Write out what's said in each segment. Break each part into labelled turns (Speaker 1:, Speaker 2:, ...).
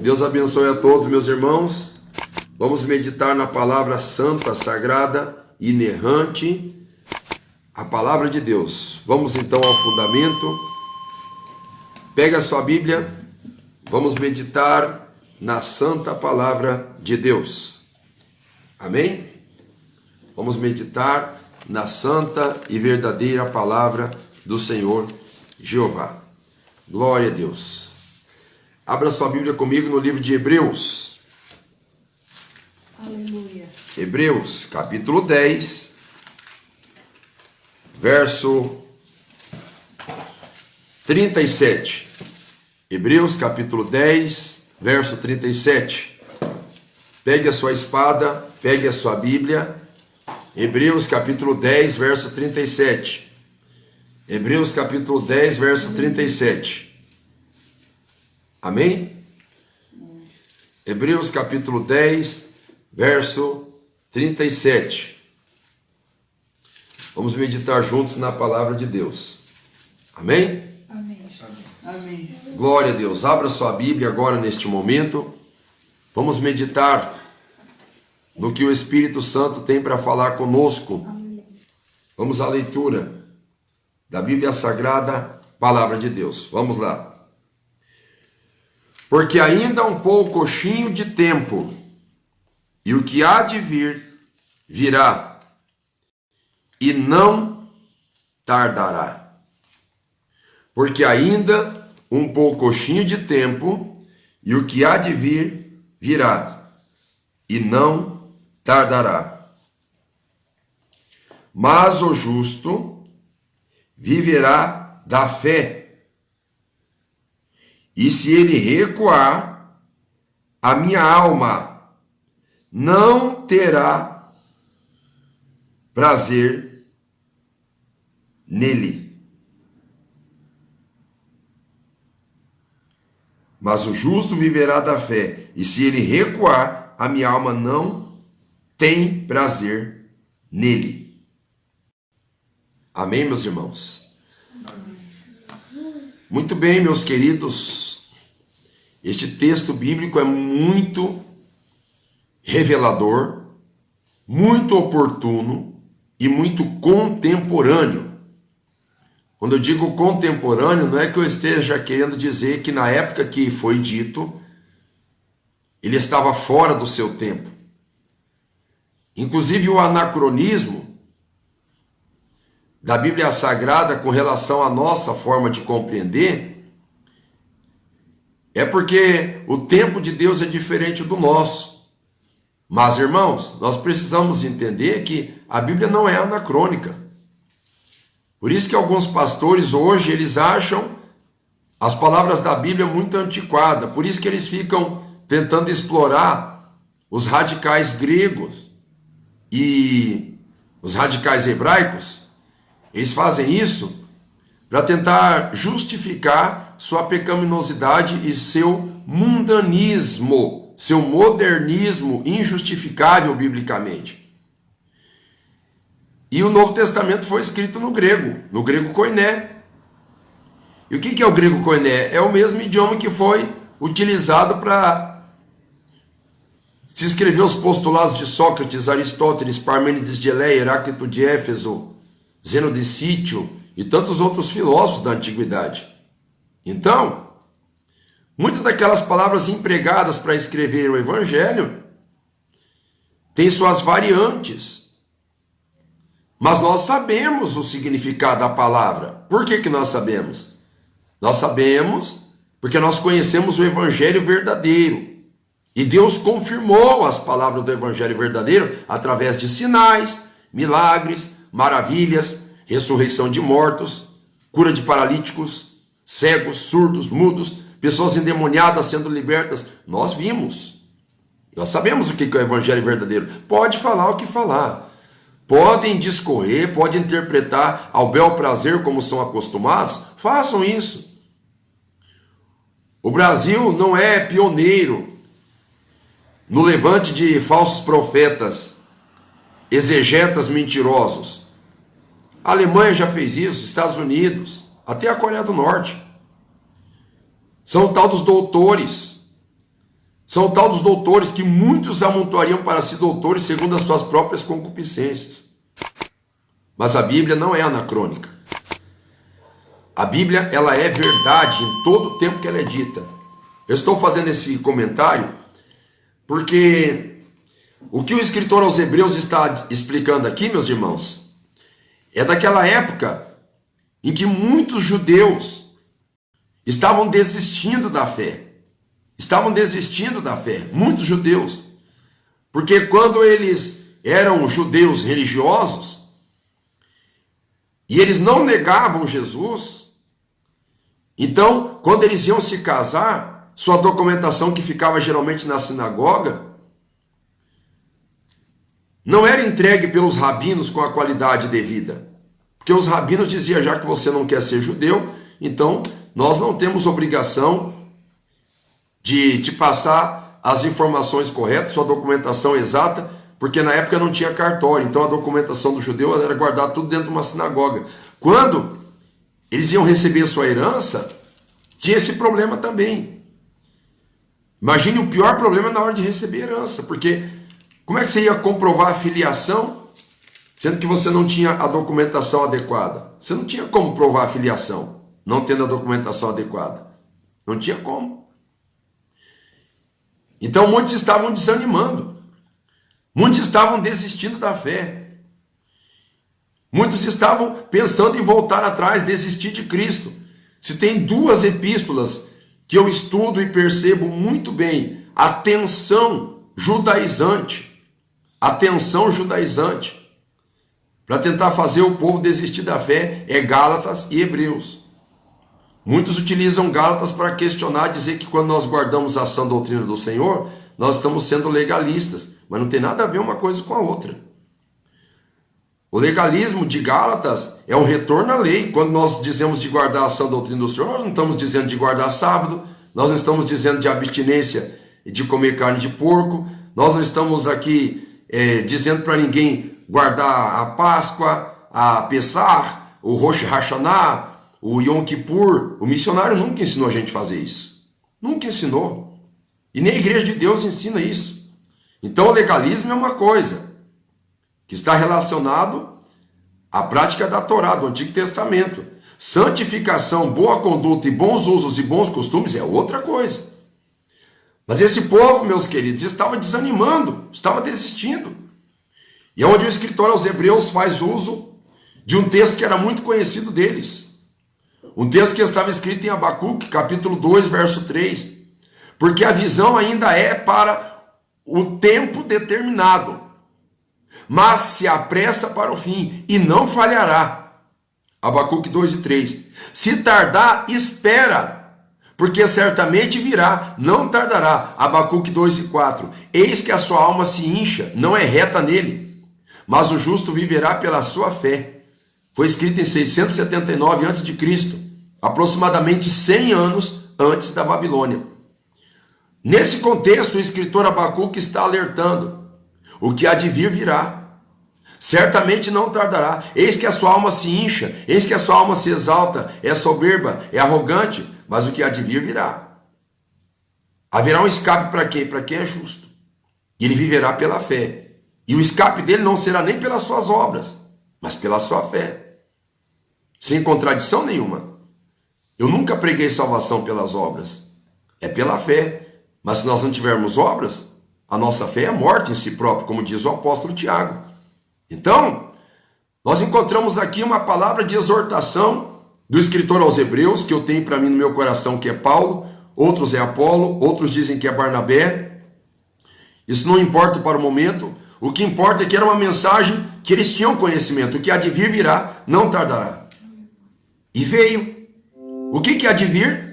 Speaker 1: Deus abençoe a todos, meus irmãos. Vamos meditar na palavra santa, sagrada, inerrante, a palavra de Deus. Vamos então ao fundamento. Pega a sua Bíblia. Vamos meditar na santa palavra de Deus. Amém? Vamos meditar na santa e verdadeira palavra do Senhor Jeová. Glória a Deus. Abra sua Bíblia comigo no livro de Hebreus.
Speaker 2: Aleluia.
Speaker 1: Hebreus, capítulo 10, verso 37. Hebreus, capítulo 10, verso 37. Pegue a sua espada, pegue a sua Bíblia. Hebreus, capítulo 10, verso 37. Hebreus, capítulo 10, verso 37. Amém? Hebreus capítulo 10, verso 37. Vamos meditar juntos na palavra de Deus. Amém?
Speaker 2: Amém. Amém.
Speaker 1: Glória a Deus. Abra sua Bíblia agora neste momento. Vamos meditar no que o Espírito Santo tem para falar conosco. Vamos à leitura da Bíblia Sagrada, palavra de Deus. Vamos lá. Porque ainda um poucochinho de tempo, e o que há de vir, virá, e não tardará. Porque ainda um poucochinho de tempo, e o que há de vir, virá, e não tardará. Mas o justo viverá da fé. E se ele recuar, a minha alma não terá prazer nele. Mas o justo viverá da fé, e se ele recuar, a minha alma não tem prazer nele. Amém, meus irmãos? Muito bem, meus queridos, este texto bíblico é muito revelador, muito oportuno e muito contemporâneo. Quando eu digo contemporâneo, não é que eu esteja querendo dizer que na época que foi dito, ele estava fora do seu tempo. Inclusive o anacronismo da Bíblia Sagrada com relação à nossa forma de compreender, é porque o tempo de Deus é diferente do nosso. Mas, irmãos, nós precisamos entender que a Bíblia não é anacrônica. Por isso que alguns pastores hoje, eles acham as palavras da Bíblia muito antiquadas. Por isso que eles ficam tentando explorar os radicais gregos e os radicais hebraicos. Eles fazem isso para tentar justificar sua pecaminosidade e seu mundanismo, seu modernismo injustificável biblicamente. E o Novo Testamento foi escrito no grego koiné. E o que é o grego koiné? É o mesmo idioma que foi utilizado para se escrever os postulados de Sócrates, Aristóteles, Parmênides de Eleia, Heráclito de Éfeso, Zeno de Sítio e tantos outros filósofos da antiguidade. Então, muitas daquelas palavras empregadas para escrever o Evangelho têm suas variantes. Mas nós sabemos o significado da palavra. Por que nós sabemos? Nós sabemos porque nós conhecemos o Evangelho verdadeiro. E Deus confirmou as palavras do Evangelho verdadeiro através de sinais, milagres, maravilhas, ressurreição de mortos, cura de paralíticos, cegos, surdos, mudos, pessoas endemoniadas sendo libertas. Nós vimos. Nós sabemos o que é o Evangelho verdadeiro. Pode falar o que falar. Podem discorrer, podem interpretar ao bel prazer como são acostumados. Façam isso. O Brasil não é pioneiro no levante de falsos profetas, exegetas mentirosos. A Alemanha já fez isso, Estados Unidos, até a Coreia do Norte. São o tal dos doutores. São o tal dos doutores, que muitos amontoariam para si doutores segundo as suas próprias concupiscências. Mas a Bíblia não é anacrônica. A Bíblia, ela é verdade em todo o tempo que ela é dita. Eu estou fazendo esse comentário porque o que o escritor aos Hebreus está explicando aqui, meus irmãos, é daquela época em que muitos judeus estavam desistindo da fé. Estavam desistindo da fé, muitos judeus. Porque quando eles eram judeus religiosos, e eles não negavam Jesus, então, quando eles iam se casar, sua documentação que ficava geralmente na sinagoga, não era entregue pelos rabinos com a qualidade devida. Porque os rabinos diziam, já que você não quer ser judeu, então nós não temos obrigação de te passar as informações corretas, sua documentação exata, porque na época não tinha cartório, então a documentação do judeu era guardar tudo dentro de uma sinagoga. Quando eles iam receber sua herança, tinha esse problema também. Imagine o pior problema na hora de receber herança, porque como é que você ia comprovar a filiação, sendo que você não tinha a documentação adequada? Você não tinha como provar a filiação, não tendo a documentação adequada. Não tinha como. Então muitos estavam desanimando. Muitos estavam desistindo da fé. Muitos estavam pensando em voltar atrás, desistir de Cristo. Se tem duas epístolas que eu estudo e percebo muito bem a tensão judaizante, para tentar fazer o povo desistir da fé, é Gálatas e Hebreus. Muitos utilizam Gálatas para questionar, dizer que quando nós guardamos a sã doutrina do Senhor, nós estamos sendo legalistas, mas não tem nada a ver uma coisa com a outra. O legalismo de Gálatas é um retorno à lei. Quando nós dizemos de guardar a sã doutrina do Senhor, nós não estamos dizendo de guardar sábado, nós não estamos dizendo de abstinência de comer carne de porco, nós não estamos aqui dizendo para ninguém guardar a Páscoa, a Pessah, o Rosh Hashanah, o Yom Kippur. O missionário nunca ensinou a gente a fazer isso. Nunca ensinou. E nem a igreja de Deus ensina isso. Então o legalismo é uma coisa que está relacionado à prática da Torá, do Antigo Testamento. Santificação, boa conduta e bons usos e bons costumes é outra coisa. Mas esse povo, meus queridos, estava desanimando, estava desistindo. E é onde o escritor aos Hebreus faz uso de um texto que era muito conhecido deles. Um texto que estava escrito em Abacuque, capítulo 2, verso 3. Porque a visão ainda é para o tempo determinado, mas se apressa para o fim, e não falhará. Abacuque 2 e 3. Se tardar, espera, porque certamente virá, não tardará. Abacuque 2 e 4. Eis que a sua alma se incha, não é reta nele, mas o justo viverá pela sua fé. Foi escrito em 679 a.C., aproximadamente 100 anos antes da Babilônia. Nesse contexto, o escritor Abacuque está alertando: o que há de vir virá, certamente não tardará. Eis que a sua alma se incha, eis que a sua alma se exalta, é soberba, é arrogante, mas o que há de vir virá. Haverá um escape para quem? Para quem é justo. E ele viverá pela fé. E o escape dele não será nem pelas suas obras, mas pela sua fé. Sem contradição nenhuma. Eu nunca preguei salvação pelas obras. É pela fé. Mas se nós não tivermos obras, a nossa fé é morta em si própria, como diz o apóstolo Tiago. Então, nós encontramos aqui uma palavra de exortação do escritor aos Hebreus, que eu tenho para mim no meu coração, que é Paulo, outros é Apolo, outros dizem que é Barnabé. Isso não importa para o momento. O que importa é que era uma mensagem que eles tinham conhecimento. O que há de vir virá, não tardará. E veio. O que há de vir?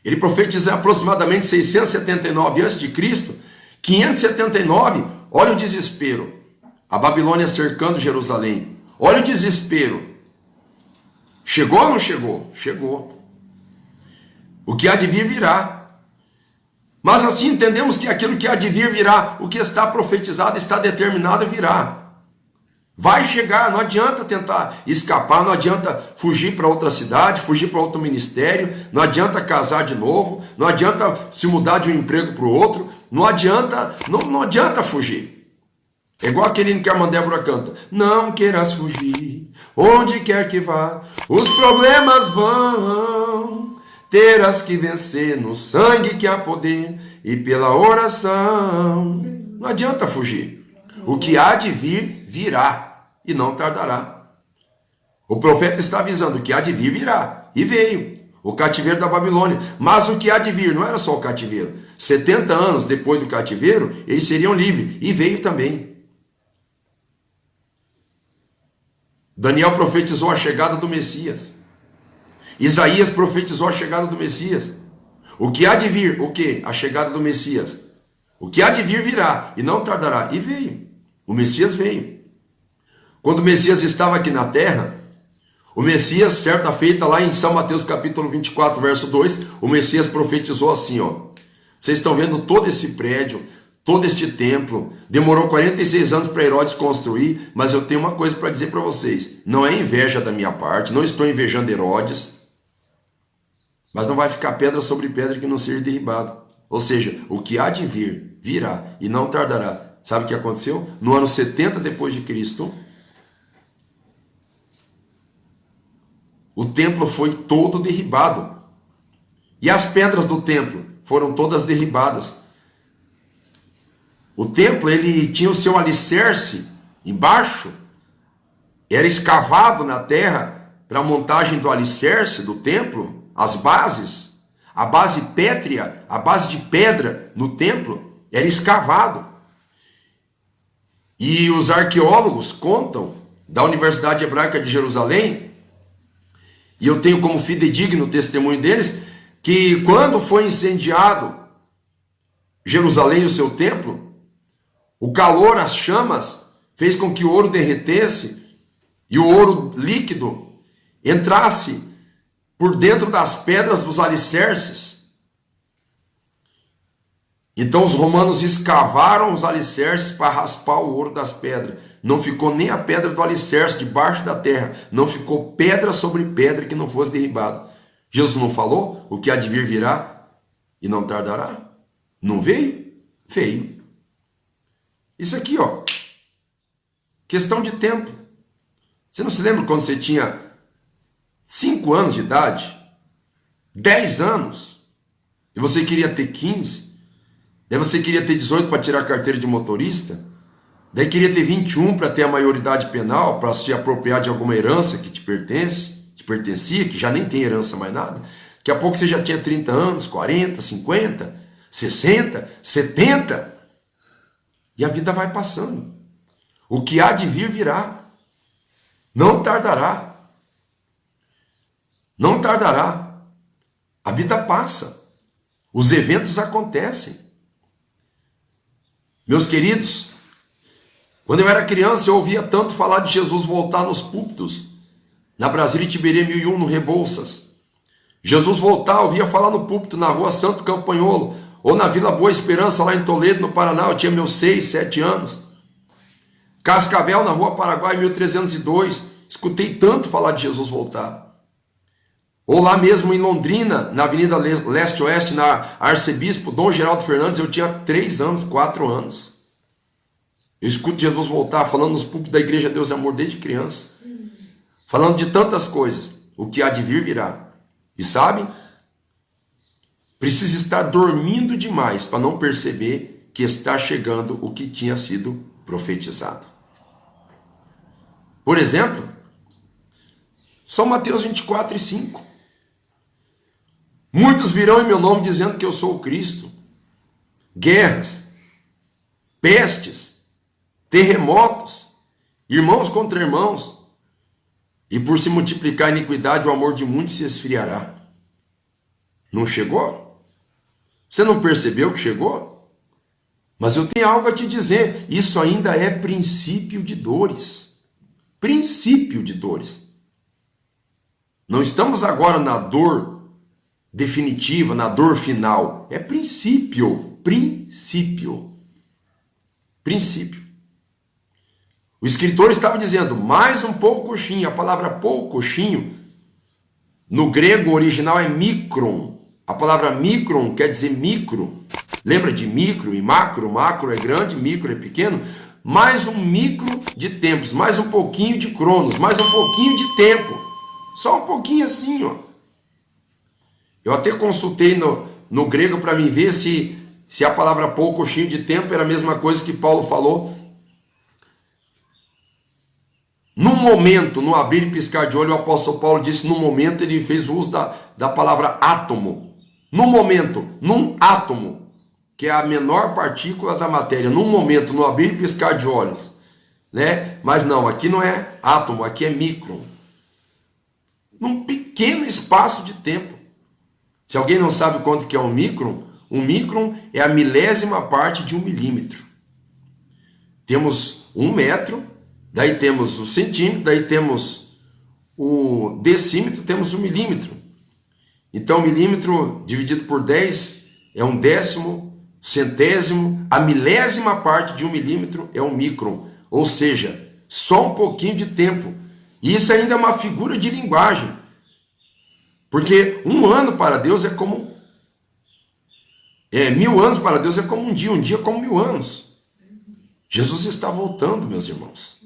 Speaker 1: Ele profetiza aproximadamente 679 a.C., 579, olha o desespero. A Babilônia cercando Jerusalém. Olha o desespero. Chegou ou não chegou? Chegou. O que há de vir virá. Mas assim entendemos que aquilo que há de vir virá. O que está profetizado, está determinado, virá. Vai chegar, não adianta tentar escapar, não adianta fugir para outra cidade, fugir para outro ministério, não adianta casar de novo, não adianta se mudar de um emprego para o outro, não adianta, não adianta fugir. É igual aquele que a irmã Débora canta: não queiras fugir, onde quer que vá, os problemas vão, terás que vencer no sangue que há poder e pela oração. Não adianta fugir. O que há de vir, virá, e não tardará. O profeta está avisando: o que há de vir, virá, e veio. O cativeiro da Babilônia. Mas o que há de vir não era só o cativeiro. 70 anos depois do cativeiro, eles seriam livres, e veio também. Daniel profetizou a chegada do Messias. Isaías profetizou a chegada do Messias. O que há de vir, o que? A chegada do Messias. O que há de vir, virá, e não tardará, e veio. O Messias veio. Quando o Messias estava aqui na terra, o Messias, certa feita, lá em São Mateus capítulo 24, verso 2, o Messias profetizou assim, ó: vocês estão vendo todo esse prédio, todo este templo, demorou 46 anos para Herodes construir, mas eu tenho uma coisa para dizer para vocês: não é inveja da minha parte, não estou invejando Herodes, mas não vai ficar pedra sobre pedra que não seja derribado. Ou seja, o que há de vir, virá, e não tardará. Sabe o que aconteceu? No ano 70 depois de Cristo, o templo foi todo derribado. E as pedras do templo foram todas derribadas. O templo, ele tinha o seu alicerce embaixo, era escavado na terra para a montagem do alicerce do templo, as bases, a base pétrea, a base de pedra no templo, era escavado. E os arqueólogos contam, da Universidade Hebraica de Jerusalém, e eu tenho como fidedigno o testemunho deles, que quando foi incendiado Jerusalém e o seu templo, o calor, as chamas, fez com que o ouro derretesse e o ouro líquido entrasse por dentro das pedras dos alicerces. Então os romanos escavaram os alicerces para raspar o ouro das pedras. Não ficou nem a pedra do alicerce debaixo da terra. Não ficou pedra sobre pedra que não fosse derribada. Jesus não falou? O que há de vir, virá e não tardará? Não veio? Veio. Isso aqui, ó, questão de tempo. Você não se lembra quando você tinha 5 anos de idade, 10 anos, e você queria ter 15? Daí você queria ter 18 para tirar a carteira de motorista? Daí queria ter 21 para ter a maioridade penal, para se apropriar de alguma herança que te pertencia, que já nem tem herança mais nada. Daqui a pouco você já tinha 30 anos, 40, 50, 60, 70. E a vida vai passando. O que há de vir, virá. Não tardará. Não tardará. A vida passa. Os eventos acontecem. Meus queridos, quando eu era criança, eu ouvia tanto falar de Jesus voltar nos púlpitos. Na Brasília Tiberê 1001, no Rebouças. Jesus voltar, eu ouvia falar no púlpito, na rua Santo Campanholo, ou na Vila Boa Esperança, lá em Toledo, no Paraná. Eu tinha meus 6, 7 anos. Cascavel, na rua Paraguai, 1302. Escutei tanto falar de Jesus voltar. Ou lá mesmo em Londrina, na Avenida Leste-Oeste, na Arcebispo Dom Geraldo Fernandes, eu tinha 3 anos, 4 anos. Eu escuto Jesus voltar, falando nos púlpitos da Igreja Deus e Amor desde criança. Falando de tantas coisas. O que há de vir, virá. E sabe? Precisa estar dormindo demais para não perceber que está chegando o que tinha sido profetizado. Por exemplo, São Mateus 24 e 5. Muitos virão em meu nome dizendo que eu sou o Cristo. Guerras, pestes, terremotos, irmãos contra irmãos. E por se multiplicar a iniquidade, o amor de muitos se esfriará. Não chegou? Você não percebeu que chegou? Mas eu tenho algo a te dizer. Isso ainda é princípio de dores. Princípio de dores. Não estamos agora na dor definitiva, na dor final. É princípio. Princípio. Princípio. O escritor estava dizendo, mais um poucochinho. A palavra poucochinho, no grego original é micron. A palavra micron quer dizer micro. Lembra de micro e macro? Macro é grande, micro é pequeno. Mais um micro de tempos, mais um pouquinho de cronos, mais um pouquinho de tempo. Só um pouquinho assim, ó. Eu até consultei no grego para mim ver se a palavra poucochinho de tempo era a mesma coisa que Paulo falou. No momento, no abrir e piscar de olho, o apóstolo Paulo disse, no momento ele fez uso da palavra átomo. No momento, num átomo, que é a menor partícula da matéria, num momento, no abrir e piscar de olhos, né? Mas não, aqui não é átomo, aqui é micron. Num pequeno espaço de tempo. Se alguém não sabe quanto que é um micron é a milésima parte de 1 milímetro. Temos 1 metro, daí temos o centímetro, daí temos o decímetro, temos o milímetro. Então, milímetro dividido por 10 é 1/10, centésimo, a milésima parte de 1 milímetro é um micron, ou seja, só um pouquinho de tempo. E isso ainda é uma figura de linguagem, porque 1 ano para Deus é como... 1000 anos para Deus é como um dia como 1000 anos. Jesus está voltando, meus irmãos.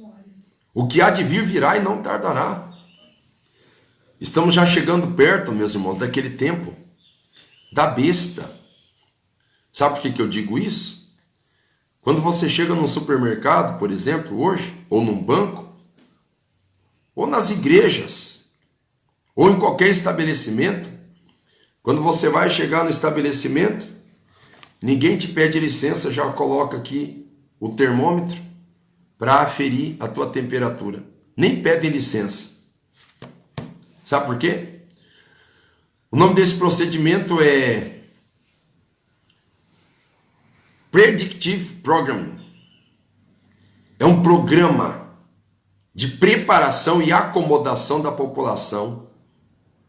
Speaker 1: O que há de vir virá e não tardará. Estamos já chegando perto, meus irmãos, daquele tempo da besta. Sabe por que eu digo isso? Quando você chega num supermercado, por exemplo, hoje, ou num banco, ou nas igrejas, ou em qualquer estabelecimento, quando você vai chegar no estabelecimento, ninguém te pede licença, já coloca aqui o termômetro para aferir a tua temperatura. Nem pedem licença. Sabe por quê? O nome desse procedimento é Predictive Program. É um programa de preparação e acomodação da população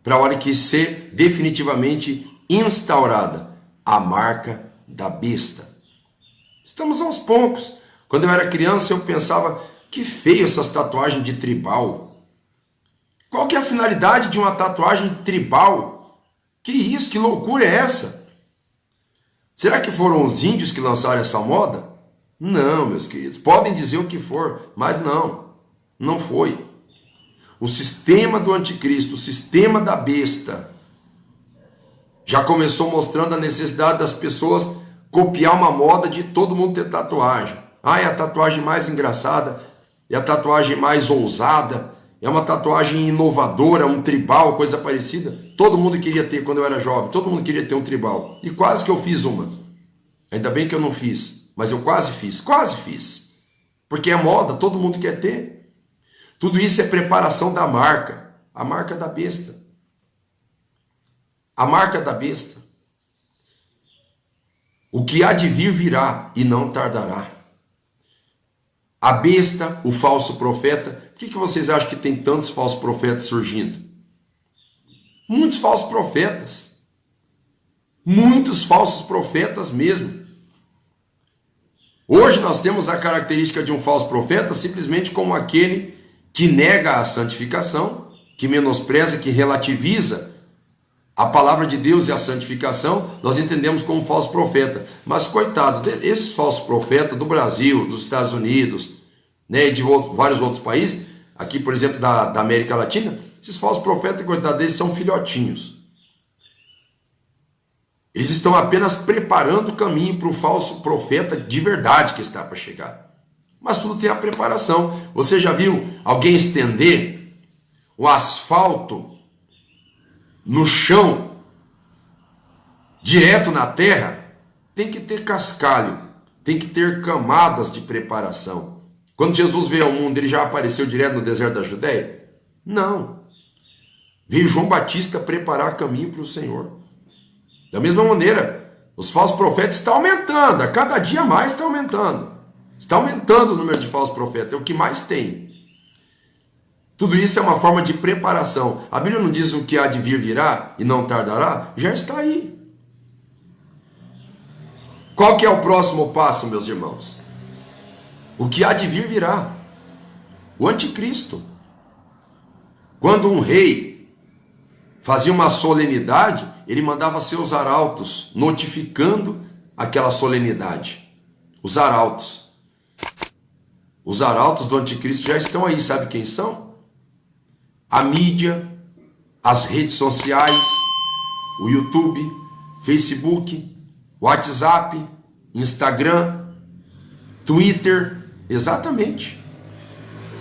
Speaker 1: para a hora que ser definitivamente instaurada a marca da besta. Estamos aos poucos. Quando eu era criança, eu pensava, que feio essas tatuagens de tribal. Qual que é a finalidade de uma tatuagem tribal? Que isso, que loucura é essa? Será que foram os índios que lançaram essa moda? Não, meus queridos. Podem dizer o que for, mas não foi. O sistema do anticristo, o sistema da besta, já começou mostrando a necessidade das pessoas copiar uma moda de todo mundo ter tatuagem. Ah, é a tatuagem mais engraçada, é a tatuagem mais ousada, é uma tatuagem inovadora, um tribal, coisa parecida. Todo mundo queria ter quando eu era jovem, todo mundo queria ter um tribal. E quase que eu fiz uma. Ainda bem que eu não fiz, mas eu quase fiz. Porque é moda, todo mundo quer ter. Tudo isso é preparação da marca, a marca da besta. A marca da besta. O que há de vir virá e não tardará. A besta, o falso profeta. Por que vocês acham que tem tantos falsos profetas surgindo? Muitos falsos profetas. Muitos falsos profetas mesmo. Hoje nós temos a característica de um falso profeta simplesmente como aquele que nega a santificação, que menospreza, que relativiza a palavra de Deus e a santificação, nós entendemos como falso profeta. Mas, coitado, esses falsos profetas do Brasil, dos Estados Unidos, né, e de vários outros países, aqui, por exemplo, da América Latina, esses falsos profetas, coitado deles, são filhotinhos. Eles estão apenas preparando o caminho para o falso profeta de verdade que está para chegar. Mas tudo tem a preparação. Você já viu alguém estender o asfalto no chão, direto na terra? Tem que ter cascalho, tem que ter camadas de preparação. Quando Jesus veio ao mundo, ele já apareceu direto no deserto da Judéia? Não. Veio João Batista preparar caminho para o Senhor. Da mesma maneira, os falsos profetas estão aumentando, a cada dia mais está aumentando. Está aumentando o número de falsos profetas, é o que mais tem. Tudo isso é uma forma de preparação. A Bíblia não diz o que há de vir virá e não tardará? Já está aí. Qual que é o próximo passo, meus irmãos? O que há de vir virá. O anticristo. Quando um rei fazia uma solenidade, ele mandava seus arautos notificando aquela solenidade. Os arautos. Os arautos do anticristo já estão aí, sabe quem são? A mídia, as redes sociais, o YouTube, Facebook, WhatsApp, Instagram, Twitter, exatamente.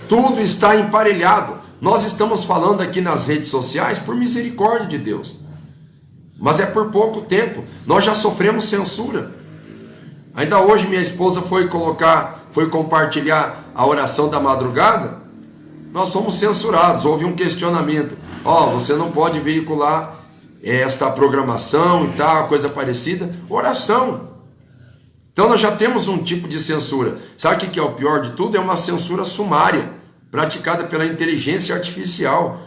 Speaker 1: Tudo está emparelhado. Nós estamos falando aqui nas redes sociais por misericórdia de Deus. Mas é por pouco tempo. Nós já sofremos censura. Ainda hoje minha esposa foi compartilhar a oração da madrugada. Nós fomos censurados. Houve um questionamento. Você não pode veicular esta programação e tal, coisa parecida. Oração. Então nós já temos um tipo de censura. Sabe o que é o pior de tudo? É uma censura sumária, praticada pela inteligência artificial.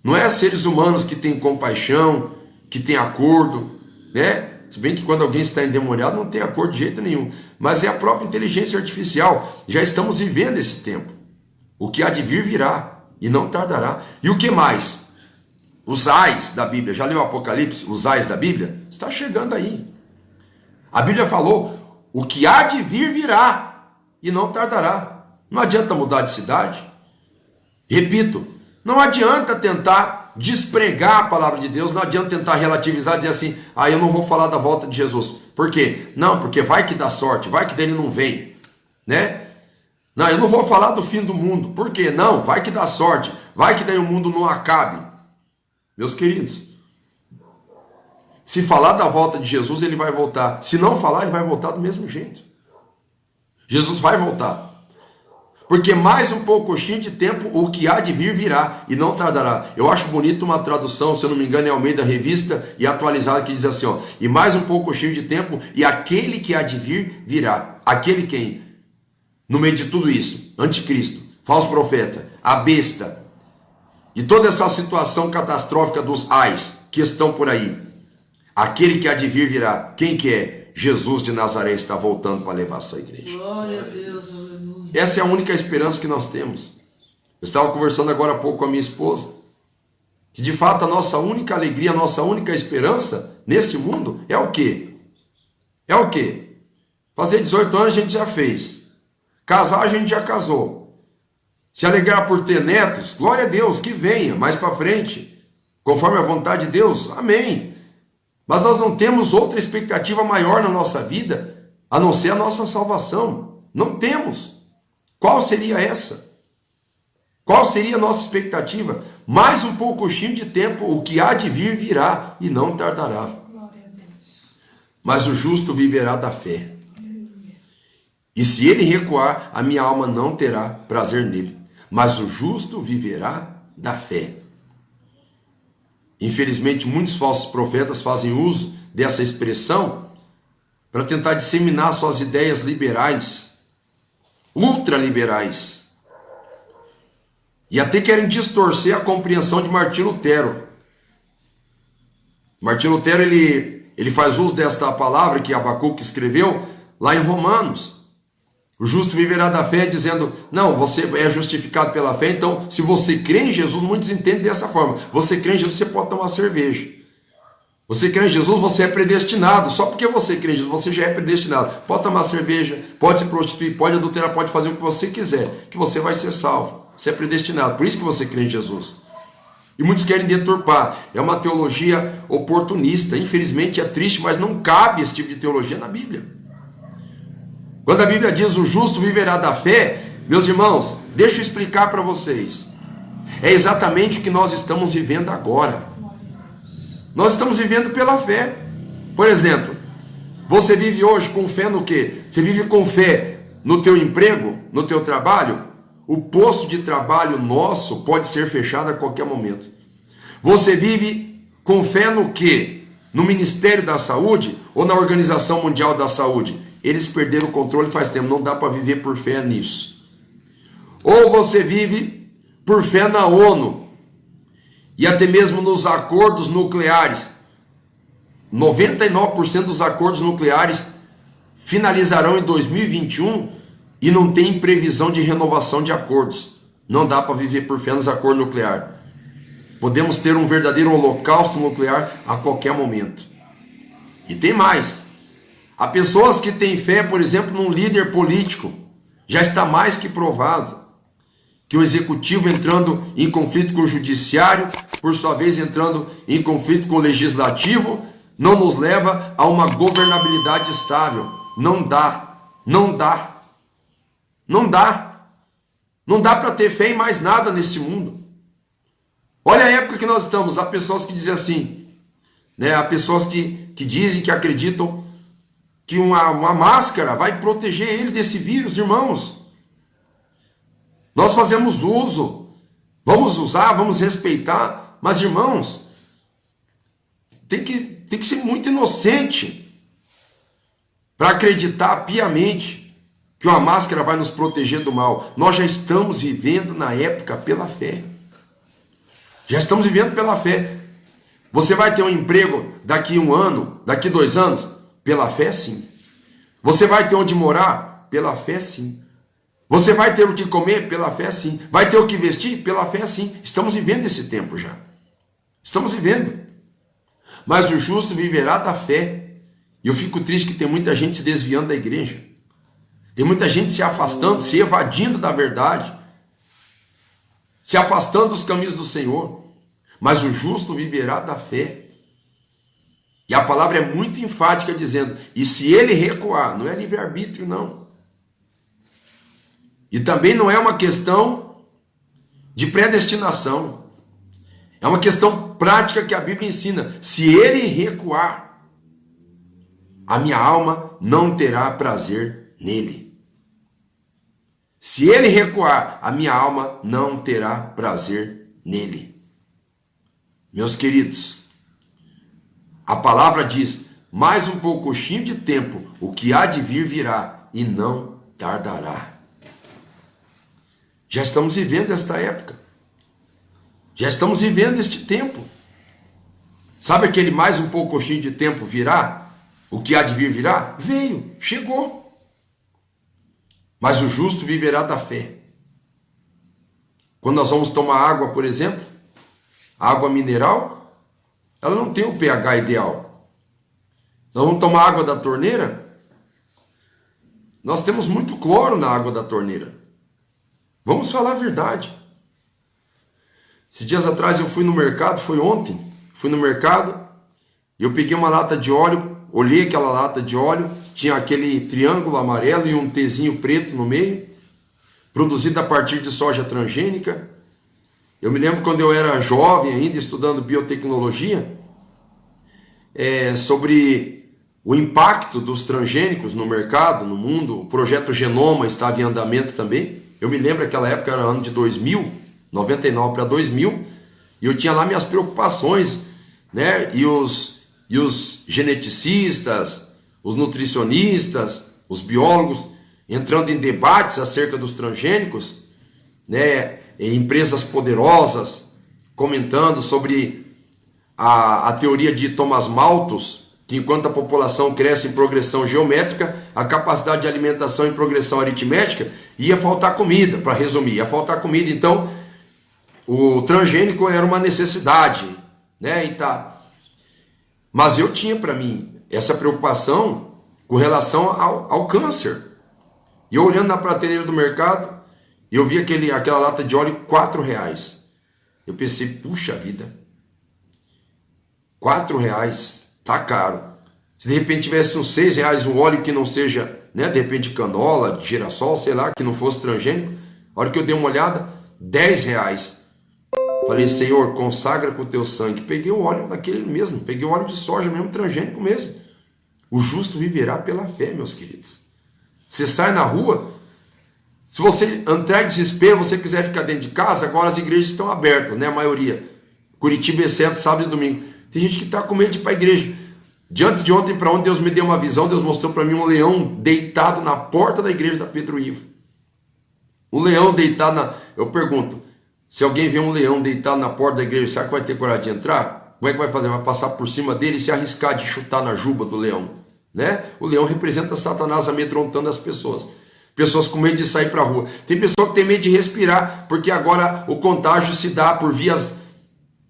Speaker 1: Não é seres humanos que têm compaixão, que têm acordo, né? Se bem que quando alguém está endemoniado não tem acordo de jeito nenhum. Mas é a própria inteligência artificial. Já estamos vivendo esse tempo. O que há de vir virá e não tardará. E o que mais? Os ais da Bíblia. Já leu o Apocalipse? Os ais da Bíblia? Está chegando aí. A Bíblia falou, o que há de vir virá e não tardará. Não adianta mudar de cidade. Repito, não adianta tentar despregar a palavra de Deus, não adianta tentar relativizar, dizer assim, eu não vou falar da volta de Jesus. Por quê? Não, porque vai que dá sorte, vai que dele não vem, né? Não, eu não vou falar do fim do mundo. Por quê? Não, vai que dá sorte, vai que daí o mundo não acabe. Meus queridos, se falar da volta de Jesus, ele vai voltar. Se não falar, ele vai voltar do mesmo jeito. Jesus vai voltar. Porque mais um pouquinho de tempo, o que há de vir virá e não tardará. Eu acho bonito uma tradução, se eu não me engano, é Almeida Revista e atualizada, que diz assim, e mais um pouquinho de tempo, e aquele que há de vir virá. Aquele quem? No meio de tudo isso, anticristo, falso profeta, a besta, e toda essa situação catastrófica dos ais que estão por aí. Aquele que há de vir virá. Quem que é? Jesus de Nazaré está voltando para levar a sua igreja.
Speaker 2: Glória a Deus, aleluia.
Speaker 1: Essa é a única esperança que nós temos. Eu estava conversando agora há pouco com a minha esposa, que de fato a nossa única alegria, a nossa única esperança neste mundo é o quê? É o quê? Fazer 18 anos a gente já fez. Casar a gente já casou. Se alegrar por ter netos, glória a Deus, que venha mais para frente, conforme a vontade de Deus, amém. Mas nós não temos outra expectativa maior na nossa vida, a não ser a nossa salvação. Não temos. Qual seria essa? Qual seria a nossa expectativa? Mais um pouquinho de tempo, o que há de vir virá e não tardará. Mas o justo viverá da fé. E se ele recuar, a minha alma não terá prazer nele. Mas o justo viverá da fé. Infelizmente, muitos falsos profetas fazem uso dessa expressão para tentar disseminar suas ideias liberais, ultraliberais. E até querem distorcer a compreensão de Martinho Lutero. Martinho Lutero, ele faz uso desta palavra que Abacuque escreveu lá em Romanos. O justo viverá da fé, dizendo, não, você é justificado pela fé, então se você crê em Jesus, muitos entendem dessa forma. Você crê em Jesus, você pode tomar cerveja. Você crê em Jesus, você é predestinado. Só porque você crê em Jesus, você já é predestinado. Pode tomar cerveja, pode se prostituir, pode adulterar, pode fazer o que você quiser, que você vai ser salvo. Você é predestinado, por isso que você crê em Jesus. E muitos querem deturpar. É uma teologia oportunista. Infelizmente é triste, mas não cabe esse tipo de teologia na Bíblia. Quando a Bíblia diz o justo viverá da fé, meus irmãos, deixa eu explicar para vocês. É exatamente o que nós estamos vivendo agora. Nós estamos vivendo pela fé. Por exemplo, você vive hoje com fé no quê? Você vive com fé no teu emprego, no teu trabalho? O posto de trabalho nosso pode ser fechado a qualquer momento. Você vive com fé no quê? No Ministério da Saúde ou na Organização Mundial da Saúde? Eles perderam o controle faz tempo, não dá para viver por fé nisso. Ou você vive por fé na ONU, e até mesmo nos acordos nucleares. 99% dos acordos nucleares finalizarão em 2021 e não tem previsão de renovação de acordos. Não dá para viver por fé nos acordos nucleares. Podemos ter um verdadeiro holocausto nuclear a qualquer momento. E tem mais. Há pessoas que têm fé, por exemplo, num líder político. Já está mais que provado que o executivo entrando em conflito com o judiciário, por sua vez entrando em conflito com o legislativo, não nos leva a uma governabilidade estável. Não dá. Não dá. Não dá. Não dá para ter fé em mais nada nesse mundo. Olha a época que nós estamos. Há pessoas que dizem assim, né? Há pessoas que dizem, que acreditam que uma máscara vai proteger ele desse vírus, irmãos. Nós fazemos uso, vamos usar, vamos respeitar, mas, irmãos, tem que ser muito inocente para acreditar piamente que uma máscara vai nos proteger do mal. Nós já estamos vivendo na época pela fé. Já estamos vivendo pela fé. Você vai ter um emprego daqui 1 ano, daqui 2 anos? Pela fé, sim. Você vai ter onde morar? Pela fé, sim. Você vai ter o que comer? Pela fé, sim. Vai ter o que vestir? Pela fé, sim. Estamos vivendo esse tempo já. Estamos vivendo. Mas o justo viverá da fé. E eu fico triste que tem muita gente se desviando da igreja. Tem muita gente se afastando, se evadindo da verdade. Se afastando dos caminhos do Senhor. Mas o justo viverá da fé. E a palavra é muito enfática dizendo, e se ele recuar, não é livre-arbítrio não. E também não é uma questão de predestinação. É uma questão prática que a Bíblia ensina. Se ele recuar, a minha alma não terá prazer nele. Se ele recuar, a minha alma não terá prazer nele. Meus queridos, a palavra diz, mais um pouquinho de tempo, o que há de vir virá e não tardará. Já estamos vivendo esta época. Já estamos vivendo este tempo. Sabe aquele mais um pouquinho de tempo virá? O que há de vir virá? Veio, chegou. Mas o justo viverá da fé. Quando nós vamos tomar água, por exemplo, água mineral, ela não tem o pH ideal. Nós vamos tomar água da torneira, nós temos muito cloro na água da torneira. Vamos falar a verdade. Esses dias atrás eu fui no mercado, foi ontem, fui no mercado, e eu peguei uma lata de óleo, olhei aquela lata de óleo, tinha aquele triângulo amarelo e um Tzinho preto no meio, produzido a partir de soja transgênica. Eu me lembro quando eu era jovem ainda, estudando biotecnologia, sobre o impacto dos transgênicos no mercado, no mundo. O projeto Genoma estava em andamento também. Eu me lembro que naquela época era ano de 2000, 99 para 2000, e eu tinha lá minhas preocupações, né? E os geneticistas, os nutricionistas, os biólogos, entrando em debates acerca dos transgênicos, né? Empresas poderosas comentando sobre a teoria de Thomas Malthus, que enquanto a população cresce em progressão geométrica, a capacidade de alimentação em progressão aritmética, ia faltar comida, para resumir, ia faltar comida. Então, o transgênico era uma necessidade, né? E tá. Mas eu tinha para mim essa preocupação com relação ao câncer. E eu olhando na prateleira do mercado, eu vi aquela lata de óleo R$4. Eu pensei, puxa vida, R$4, tá caro. Se de repente tivesse uns R$6 um óleo que não seja, né, de repente canola, de girassol, sei lá, que não fosse transgênico, a hora que eu dei uma olhada, R$10. Falei, Senhor, consagra com o teu sangue. Peguei o óleo daquele mesmo, peguei o óleo de soja mesmo, transgênico mesmo. O justo viverá pela fé, meus queridos. Você sai na rua, se você entrar em desespero, você quiser ficar dentro de casa, agora as igrejas estão abertas, né, a maioria. Curitiba, exceto sábado e domingo. Tem gente que está com medo de ir para a igreja. De antes de ontem para ontem, Deus me deu uma visão, Deus mostrou para mim um leão deitado na porta da igreja da Pedro Ivo. Um leão deitado Eu pergunto, se alguém vê um leão deitado na porta da igreja, será que vai ter coragem de entrar? Como é que vai fazer? Vai passar por cima dele e se arriscar de chutar na juba do leão, né? O leão representa Satanás amedrontando as pessoas. Pessoas com medo de sair para a rua. Tem pessoa que tem medo de respirar, porque agora o contágio se dá por vias,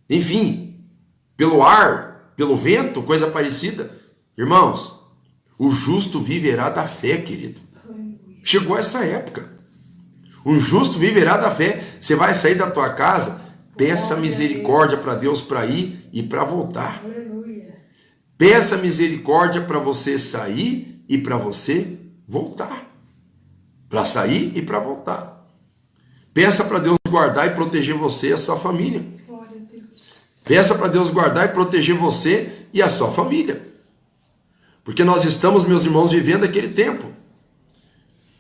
Speaker 1: enfim, pelo ar, pelo vento, coisa parecida. Irmãos, o justo viverá da fé, querido. Chegou essa época. O justo viverá da fé. Você vai sair da tua casa, peça misericórdia para Deus para ir e para voltar. Peça misericórdia para você sair e para você voltar. Para sair e para voltar. Peça para Deus guardar e proteger você e a sua família. Peça para Deus guardar e proteger você e a sua família. Porque nós estamos, meus irmãos, vivendo aquele tempo.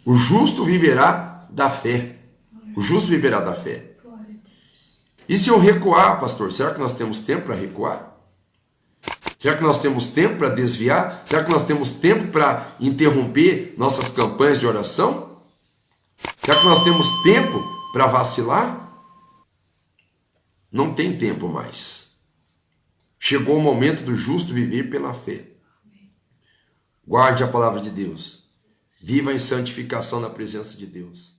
Speaker 1: O justo viverá da fé. O justo viverá da fé. E se eu recuar, pastor, será que nós temos tempo para recuar? Será que nós temos tempo para desviar? Será que nós temos tempo para interromper nossas campanhas de oração? Será que nós temos tempo para vacilar? Não tem tempo mais. Chegou o momento do justo viver pela fé. Guarde a palavra de Deus. Viva em santificação na presença de Deus.